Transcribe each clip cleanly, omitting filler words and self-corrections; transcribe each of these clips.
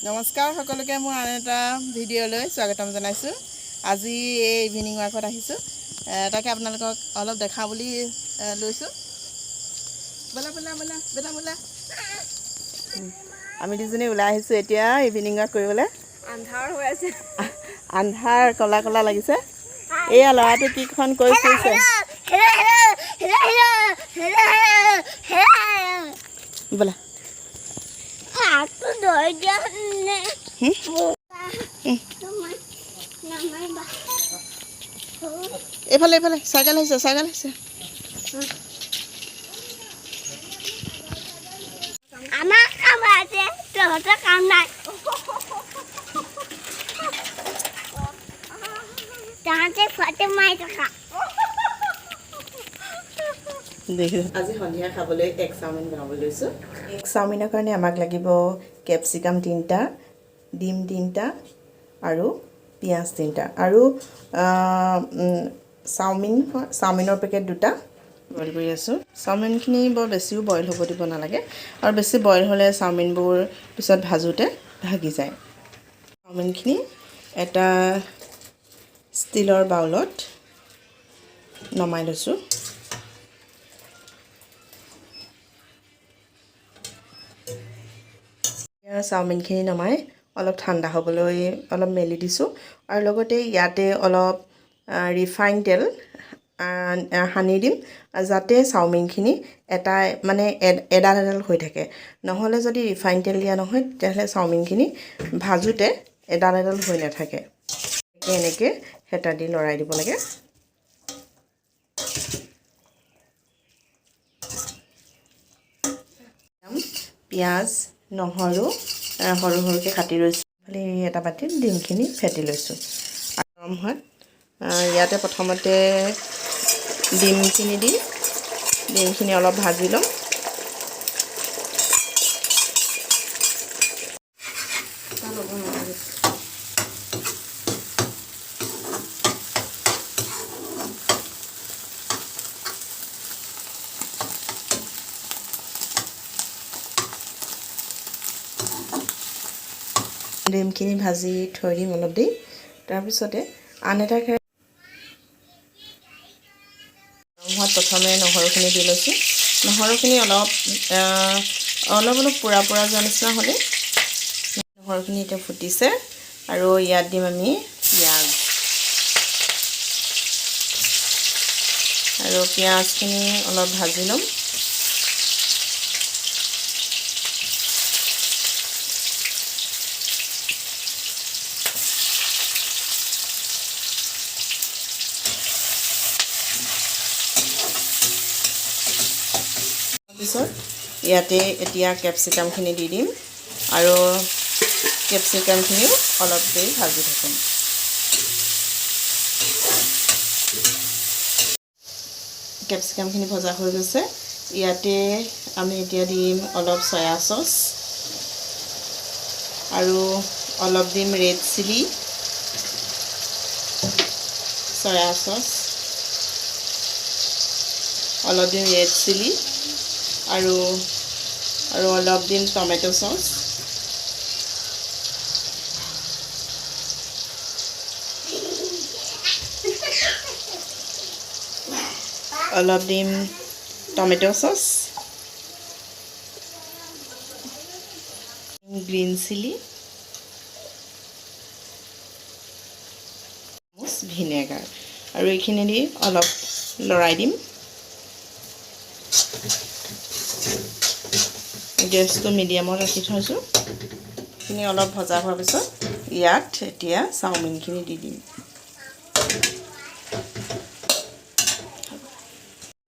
নমস্কাৰ সকলোকে মই আন এটা ভিডিঅ'লৈ স্বাগতম জনাইছোঁ। আজি এই ইভিনিং ৱাকত আহিছোঁ, তাকে আপোনালোকক অলপ দেখা বুলি লৈছোঁ। বলা বলা বলা বেটা বলা। আমি দুজনী ওলাই আহিছোঁ এতিয়া ইভিনিং ৱাক কৰিবলৈ। আন্ধাৰ হৈ আছে, আন্ধাৰ কলা কলা লাগিছে। এয়া ল'ৰাটো কিখন কৈ ফুৰিছে। বলা এইফালে এইফালে চাইকেল আহিছে চাইকেল আহিছে। আমাৰ কাম আছে, তহঁতৰ কাম নাই। তাহাঁতে ফটো মাৰি থকা। আজি সন্ধিয়া খাবলৈ এগ চাওমিন বনাব লৈছোঁ। এগ চাওমিনৰ কাৰণে আমাক লাগিব কেপচিকাম 3টা, ডিম 3টা আৰু পিঁয়াজ 3টা আৰু চাওমিনৰ পেকেট 2টা বইল কৰি আছোঁ। চাওমিনখিনি বৰ বেছিও বইল হ'ব দিব নালাগে, আৰু বেছি বইল হ'লে চাওমিনবোৰ পিছত ভাজোঁতে ভাগি যায়। চাওমিনখিনি এটা ষ্টীলৰ বাউলত নমাই লৈছোঁ। চাওমিনখিনি নমাই অলপ ঠাণ্ডা হ'বলৈ অলপ মেলি দিছোঁ, আৰু লগতে ইয়াতে অলপ ৰিফাইন তেল সানি দিম, যাতে চাওমিনখিনি এটা মানে এডাল এডাল হৈ থাকে। নহ'লে যদি ৰিফাইন তেল দিয়া নহয় তেতিয়াহ'লে চাওমিনখিনি ভাজোঁতে এডাল এডাল হৈ নাথাকে। এনেকৈ হেতা দি লৰাই দিব লাগে। পিঁয়াজ নহৰু সৰু সৰুকৈ কাটি লৈছোঁ। খালি এটা বাতিত ডিমখিনি ফেটি লৈছোঁ। গৰম হোৱাত ইয়াতে প্ৰথমতে ডিমখিনি দি ডিমখিনি অলপ ভাজি ল'ম। ডিমখিনি ভাজি থৈ দিম অলপ দেৰি। তাৰপিছতে আন এটা কেৰাহীত গৰম হোৱাত প্ৰথমে নহৰুখিনি দি লৈছোঁ। নহৰুখিনি অলপ পোৰা পোৰা যোৱা নিচিনা হ'লে নহৰুখিনি এতিয়া ফুটিছে, আৰু ইয়াত দিম আমি পিঁয়াজ, আৰু পিঁয়াজখিনি অলপ ভাজি ল'ম। তাৰপিছত ইয়াতে এতিয়া কেপচিকামখিনি দি দিম, আৰু কেপচিকামখিনিও অলপ দেৰি ভাজি থাকিম। কেপচিকামখিনি ভজা হৈ গৈছে। ইয়াতে আমি এতিয়া দিম অলপ চয়া চচ, আৰু অলপ দিম ৰেড চিলি, চয়া চচ, অলপ দিম ৰেড চিলি, আৰু অলপ দিম টমেটো চচ, অলপ দিম tomato sauce, green chilli, vinegar, আৰু এইখিনি দি অলপ লৰাই দিম। গেছটো মিডিয়ামত ৰাখি থৈছোঁ। এইখিনি অলপ ভজা হোৱাৰ পিছত ইয়াত এতিয়া চাওমিনখিনি দি দিম।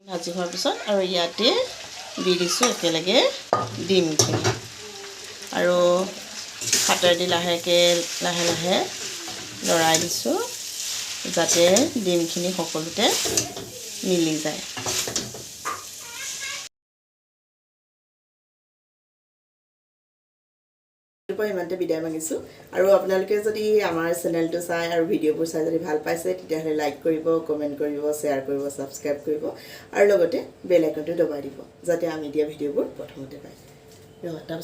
ভাজি হোৱাৰ পিছত আৰু ইয়াতে দি দিছোঁ একেলগে ডিমখিনি, আৰু হাতেৰে লাহে লাহে লৰাই দিছোঁ, যাতে ডিমখিনি সকলোতে মিলি যায়। ইমানতে বিদায় মাগিছোঁ, আৰু আপোনালোকে যদি আমাৰ চেনেলটো চাই আৰু ভিডিঅ'বোৰ চাই যদি ভাল পাইছে তেতিয়াহ'লে লাইক কৰিব, কমেণ্ট কৰিব, শ্বেয়াৰ কৰিব, ছাবস্ক্ৰাইব কৰিব, আৰু লগতে বেল আইকনটো দবাই দিব, যাতে আমি দিয়া ভিডিঅ'বোৰ প্ৰথমতে পায়।